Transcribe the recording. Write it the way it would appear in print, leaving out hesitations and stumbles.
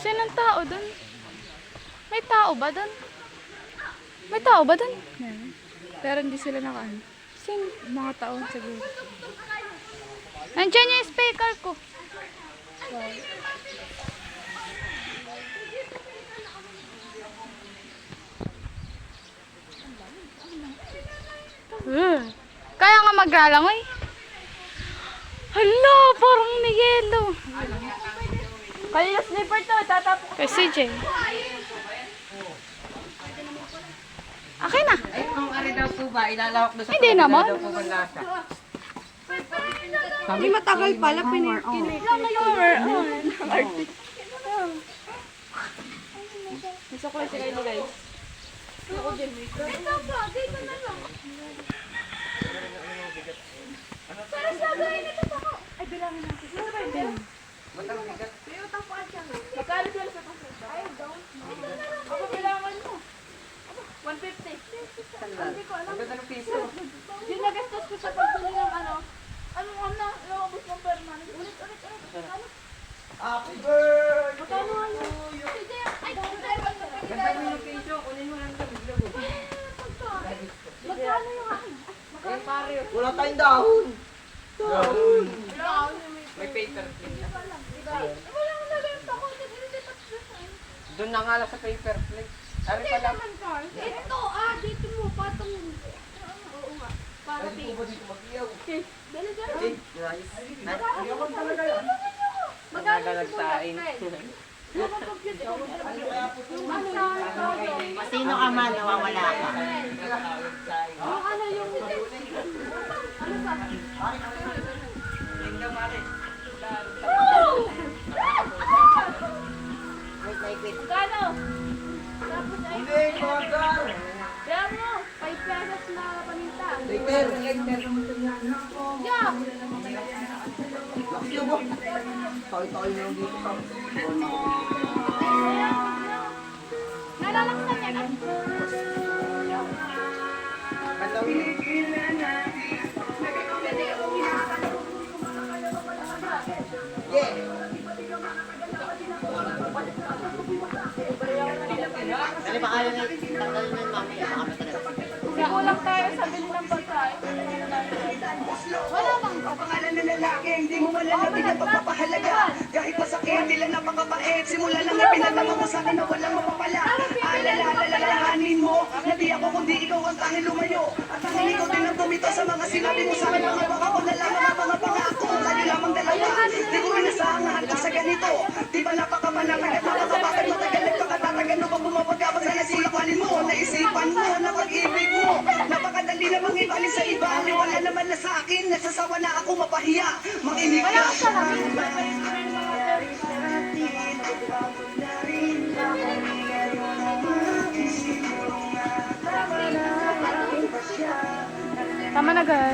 Sinong tao dun? May tao ba dun? May tao ba dun? Meron. Pero hindi sila nakaan. Sin mga tao siguro. Nandiyan yung speaker ko. Kaya nga maglalangoy. Hala, parang may yelo. Kanina slipper to, tatapos. Kay CJ. Akin na. Ay, kung ari daw po ba, ilalawak doon sa Hindi naman. daw po ang lasa. Hindi matagal pala, pinikinig. Gusto ko lang sila ito, guys. Ako din. Ito pa, dito na lang. Pero sabihin ito pa ko. Ay, bilangin natin. Ano ba yung bilang? Matang bigat. May utang pa siya. Magkano sila sa pasok? I don't know. Ako bilangan mo. 150. Hindi ko alam. Ang ganda ng piso. Yung nagastos ko sa pagbili ng ano. Ano na? Iwabos ng perman. Ulit. Ano? Happy birthday! Magkano ano? Sige. Ay, Ganda mo yung piso. Kunin mo lang ito. Biglag mo. magkano yung akin? Eh, pare. Wala tayong dahon. Dahon. Bilangan mo May paper plate. wala akong nabenta ko. Hindi tapos na. Doon na nga lang sa paper plate. Ari Hindi pala. naman, Carl. Ito, dito mo, patong. Oo nga. Para Pwede po ba dito mag-iyaw? Dali, dali. Eh, guys. Magkano talaga yan? Nagagalagsain. Sino ka man, nawawala ka. Yung ano yung... Ano ba? Magkano? Tapos ay... Hindi, Kogar! Kaya mo, 5 pesos na paninta. Paper! Yeah! Laki mo! Tayo-tayo na lang dito sa... Nalalaksan yan. Yeah! Dali pa kayo na tanggalin na yung mamaya. Baka matalaga. Kulang tayo sa bili ng pagkain. Wala bang Pangalan ng lalaki, hindi mo malalabi na pagpapahalaga. Kahit masakit, nila napakabait. Simula lang ipinatama mo sa akin na walang mapapala. Alalahanin mo, na di ako kundi ikaw ang tanging lumayo. At ang ikaw din ang tumito sa mga sinabi mo sa akin. Mga baka ko na lang ang mga pangako. Kali lamang dalawa, di ko inasahan ka sa ganito. Di ba napakamanapag at napakabakit matagal nagpakatatagan mo pag bumabagabag sa nasipanin mo. Naisipan mo na pag-ibig mo. Napakadali namang ibalin sa iba. Wala naman na sa akin, nasasawa na ako mapahiya. Makinig ka. Tama na guys.